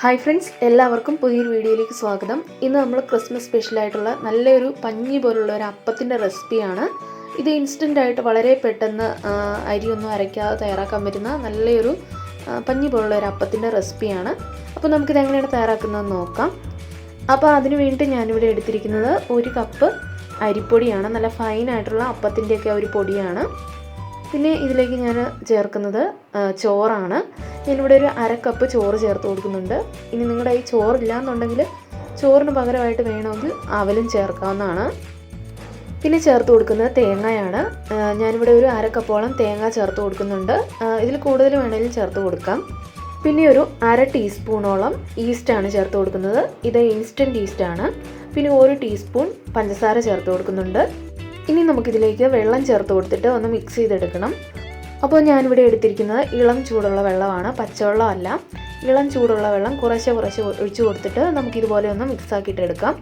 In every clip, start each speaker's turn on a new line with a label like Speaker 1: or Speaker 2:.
Speaker 1: Hi friends, എല്ലാവർക്കും പുതിയൊരു വീഡിയോയിലേക്ക് സ്വാഗതം. ഇന്ന് നമ്മൾ ക്രിസ്മസ് സ്പെഷ്യലായിട്ടുള്ള നല്ലൊരു പഞ്ഞി പോലുള്ള ഒരു അപ്പത്തിൻ്റെ റെസിപ്പിയാണ്. ഇത് ഇൻസ്റ്റൻ്റായിട്ട് വളരെ പെട്ടെന്ന് അരിയൊന്നും അരയ്ക്കാതെ തയ്യാറാക്കാൻ പറ്റുന്ന നല്ലൊരു പഞ്ഞി പോലുള്ള ഒരു അപ്പത്തിൻ്റെ റെസിപ്പിയാണ്. അപ്പോൾ നമുക്കിത് എങ്ങനെയാണ് തയ്യാറാക്കുന്നതെന്ന് നോക്കാം. അപ്പോൾ അതിന് വേണ്ടി ഞാനിവിടെ എടുത്തിരിക്കുന്നത് 1 കപ്പ് അരിപ്പൊടിയാണ്. നല്ല ഫൈനായിട്ടുള്ള അപ്പത്തിൻ്റെയൊക്കെ ഒരു പൊടിയാണ്. പിന്നെ ഇതിലേക്ക് ഞാൻ ചേർക്കുന്നത് ചോറാണ്. ഞാനിവിടെ ഒരു 1/2 കപ്പ് ചോറ് ചേർത്ത് കൊടുക്കുന്നുണ്ട്. ഇനി നിങ്ങളുടെ ഈ ചോറില്ല എന്നുണ്ടെങ്കിൽ ചോറിന് പകരമായിട്ട് വേണമെങ്കിൽ അവലും ചേർക്കാവുന്നതാണ്. പിന്നെ ചേർത്ത് കൊടുക്കുന്നത് തേങ്ങയാണ്. ഞാനിവിടെ ഒരു 1/2 കപ്പോളം തേങ്ങ ചേർത്ത് കൊടുക്കുന്നുണ്ട്. ഇതിൽ കൂടുതൽ വേണമെങ്കിലും ചേർത്ത് കൊടുക്കാം. പിന്നെ ഒരു 1/2 ടീസ്പൂണോളം ഈസ്റ്റാണ് ചേർത്ത് കൊടുക്കുന്നത്. ഇത് ഇൻസ്റ്റൻറ്റ് ഈസ്റ്റാണ്. പിന്നെ 1 ടീസ്പൂൺ പഞ്ചസാര ചേർത്ത് കൊടുക്കുന്നുണ്ട്. ഇനി നമുക്കിതിലേക്ക് വെള്ളം ചേർത്ത് കൊടുത്തിട്ട് ഒന്ന് മിക്സ് ചെയ്തെടുക്കണം. അപ്പോൾ ഞാനിവിടെ എടുത്തിരിക്കുന്നത് ഇളം ചൂടുള്ള വെള്ളമാണ്, പച്ചവെള്ളം അല്ല. ഇളം ചൂടുള്ള വെള്ളം കുറേശ്ശെ ഒഴിച്ചു കൊടുത്തിട്ട് നമുക്കിതുപോലെ ഒന്ന് മിക്സ് ആക്കിയിട്ട് എടുക്കാം.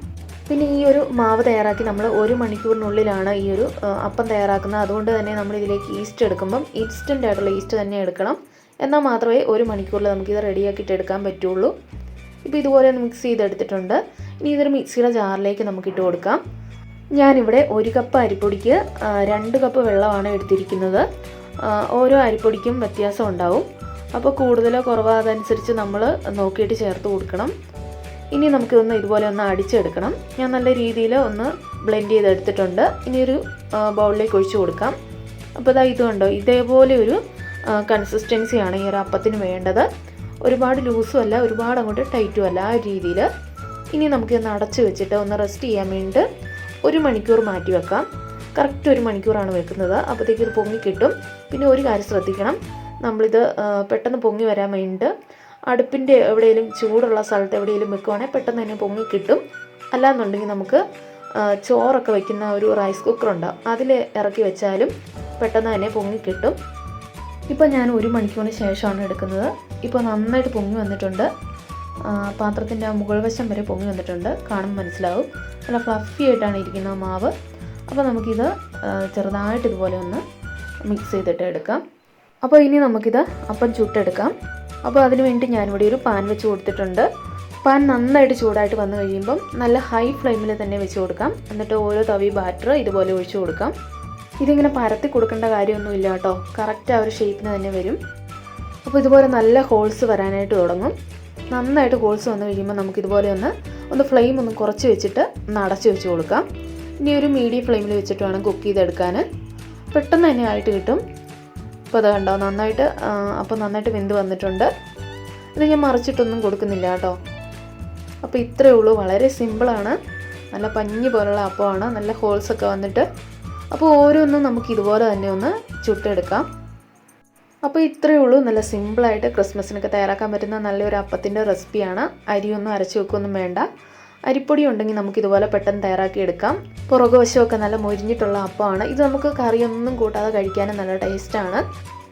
Speaker 1: പിന്നെ ഈ ഒരു മാവ് തയ്യാറാക്കി നമ്മൾ 1 മണിക്കൂറിനുള്ളിലാണ് ഈ ഒരു അപ്പം തയ്യാറാക്കുന്നത്. അതുകൊണ്ട് തന്നെ നമ്മൾ ഇതിലേക്ക് ഈസ്റ്റ് എടുക്കുമ്പം ഇൻസ്റ്റൻ്റ് ആയിട്ടുള്ള ഈസ്റ്റ് തന്നെ എടുക്കണം. എന്നാൽ മാത്രമേ 1 മണിക്കൂറിൽ നമുക്കിത് റെഡിയാക്കിയിട്ട് എടുക്കാൻ പറ്റുള്ളൂ. ഇപ്പോൾ ഇതുപോലെ ഒന്ന് മിക്സ് ചെയ്തെടുത്തിട്ടുണ്ട്. ഇനി ഇതൊരു മിക്സിയുടെ ജാറിലേക്ക് നമുക്കിട്ട് കൊടുക്കാം. ഞാനിവിടെ 1 കപ്പ് അരിപ്പൊടിക്ക് 2 കപ്പ് വെള്ളമാണ് എടുത്തിരിക്കുന്നത്. ഓരോ അരിപ്പൊടിക്കും വ്യത്യാസം ഉണ്ടാവും. അപ്പോൾ കൂടുതലോ കുറവോ അതനുസരിച്ച് നമ്മൾ നോക്കിയിട്ട് ചേർത്ത് കൊടുക്കണം. ഇനി നമുക്കിതൊന്ന് ഇതുപോലെ ഒന്ന് അടിച്ചെടുക്കണം. ഞാൻ നല്ല രീതിയിൽ ഒന്ന് ബ്ലെൻഡ് ചെയ്തെടുത്തിട്ടുണ്ട്. ഇനി ഒരു ബൗളിലേക്ക് ഒഴിച്ചു കൊടുക്കാം. അപ്പോൾ ഇതാ ഇത് കണ്ടോ, ഇതേപോലെ ഒരു കൺസിസ്റ്റൻസിയാണ് ഈ ഒരു അപ്പത്തിന് വേണ്ടത്. ഒരുപാട് ലൂസും അല്ല, ഒരുപാട് അങ്ങോട്ട് ടൈറ്റും അല്ല, ആ ഒരു രീതിയിൽ. ഇനി നമുക്കിതൊന്ന് അടച്ച് വെച്ചിട്ട് ഒന്ന് റെസ്റ്റ് ചെയ്യാൻ വേണ്ടിയിട്ട് 1 മണിക്കൂർ മാറ്റി വെക്കാം. കറക്റ്റ് 1 മണിക്കൂറാണ് വെക്കുന്നത്. അപ്പോഴത്തേക്ക് ഇത് പൊങ്ങി കിട്ടും. പിന്നെ ഒരു കാര്യം ശ്രദ്ധിക്കണം, നമ്മളിത് പെട്ടെന്ന് പൊങ്ങി വരാൻ വേണ്ടിയിട്ട് അടുപ്പിൻ്റെ എവിടെയെങ്കിലും ചൂടുള്ള സ്ഥലത്ത് എവിടെയെങ്കിലും വെക്കുവാണെങ്കിൽ പെട്ടെന്ന് തന്നെ പൊങ്ങി കിട്ടും. അല്ലാന്നുണ്ടെങ്കിൽ നമുക്ക് ചോറൊക്കെ വയ്ക്കുന്ന ഒരു റൈസ് കുക്കറുണ്ട്, അതിൽ ഇറക്കി വെച്ചാലും പെട്ടെന്ന് തന്നെ പൊങ്ങി കിട്ടും. ഇപ്പോൾ ഞാൻ 1 മണിക്കൂറിന് ശേഷമാണ് എടുക്കുന്നത്. ഇപ്പോൾ നന്നായിട്ട് പൊങ്ങി വന്നിട്ടുണ്ട്. പാത്രത്തിൻ്റെ മുകൾ വശം വരെ പൊങ്ങി വന്നിട്ടുണ്ട്. കാണുമ്പോൾ മനസ്സിലാവും നല്ല ഫ്ലഫി ആയിട്ടാണ് ഇരിക്കുന്ന മാവ്. അപ്പോൾ നമുക്കിത് ചെറുതായിട്ട് ഇതുപോലെ ഒന്ന് മിക്സ് ചെയ്തിട്ട് എടുക്കാം. അപ്പോൾ ഇനി നമുക്കിത് അപ്പം ചുട്ടെടുക്കാം. അപ്പോൾ അതിന് വേണ്ടി ഞാനിവിടെ ഒരു പാൻ വെച്ച് കൊടുത്തിട്ടുണ്ട്. പാൻ നന്നായിട്ട് ചൂടായിട്ട് വന്നു കഴിയുമ്പം നല്ല ഹൈ ഫ്ലെയിമിൽ തന്നെ വെച്ച് കൊടുക്കാം. എന്നിട്ട് ഓരോ തവി ബാറ്റർ ഇതുപോലെ ഒഴിച്ചു കൊടുക്കാം. ഇതിങ്ങനെ പരത്തി കൊടുക്കേണ്ട കാര്യമൊന്നുമില്ല കേട്ടോ, കറക്റ്റ് ആ ഒരു ഷേപ്പിന് തന്നെ വരും. അപ്പോൾ ഇതുപോലെ നല്ല ഹോൾസ് വരാനായിട്ട് തുടങ്ങും. നന്നായിട്ട് ഹോൾസ് വന്നു കഴിയുമ്പോൾ നമുക്കിതുപോലെ ഒന്ന് ഫ്ലെയിം ഒന്ന് കുറച്ച് വെച്ചിട്ട് ഒന്ന് അടച്ച് വെച്ച് കൊടുക്കാം. ഇനി ഒരു മീഡിയം ഫ്ലെയിമിൽ വെച്ചിട്ട് വേണം കുക്ക് ചെയ്തെടുക്കാൻ. പെട്ടെന്ന് തന്നെ ആയിട്ട് കിട്ടും. അപ്പോൾ അത് കണ്ടോ, നന്നായിട്ട് വെന്ത് വന്നിട്ടുണ്ട്. ഇത് ഞാൻ മറിച്ചിട്ടൊന്നും കൊടുക്കുന്നില്ല കേട്ടോ. അപ്പോൾ ഇത്രയേ ഉള്ളൂ, വളരെ സിമ്പിളാണ്. നല്ല പഞ്ഞി പോലുള്ള അപ്പമാണ്, നല്ല ഹോൾസൊക്കെ വന്നിട്ട്. അപ്പോൾ ഓരോന്നും നമുക്ക് ഇതുപോലെ തന്നെ ഒന്ന് ചുട്ടെടുക്കാം. അപ്പോൾ ഇത്രയേ ഉള്ളൂ, നല്ല സിമ്പിളായിട്ട് ക്രിസ്മസിനൊക്കെ തയ്യാറാക്കാൻ പറ്റുന്ന നല്ലൊരു അപ്പത്തിൻ്റെ റെസിപ്പിയാണ്. അരിയൊന്നും അരച്ച് വെക്കൊന്നും വേണ്ട. അരിപ്പൊടി ഉണ്ടെങ്കിൽ നമുക്കിതുപോലെ പെട്ടെന്ന് തയ്യാറാക്കി എടുക്കാം. പുറകുവശമൊക്കെ നല്ല മൊരിഞ്ഞിട്ടുള്ള അപ്പമാണ്. ഇത് നമുക്ക് കറിയൊന്നും കൂട്ടാതെ കഴിക്കാനും നല്ല ടേസ്റ്റാണ്.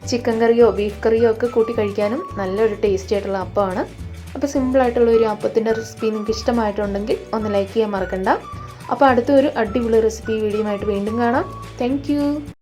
Speaker 1: ചിക്കൻ കറിയോ ബീഫ് കറിയോ ഒക്കെ കൂട്ടി കഴിക്കാനും നല്ലൊരു ടേസ്റ്റി ആയിട്ടുള്ള അപ്പമാണ്. അപ്പോൾ സിമ്പിളായിട്ടുള്ള ഒരു അപ്പത്തിൻ്റെ റെസിപ്പി നിങ്ങൾക്ക് ഇഷ്ടമായിട്ടുണ്ടെങ്കിൽ ഒന്ന് ലൈക്ക് ചെയ്യാൻ മറക്കണ്ട. അപ്പോൾ അടുത്തൊരു അടിപൊളി റെസിപ്പി വീഡിയോ ആയിട്ട് വീണ്ടും കാണാം. താങ്ക്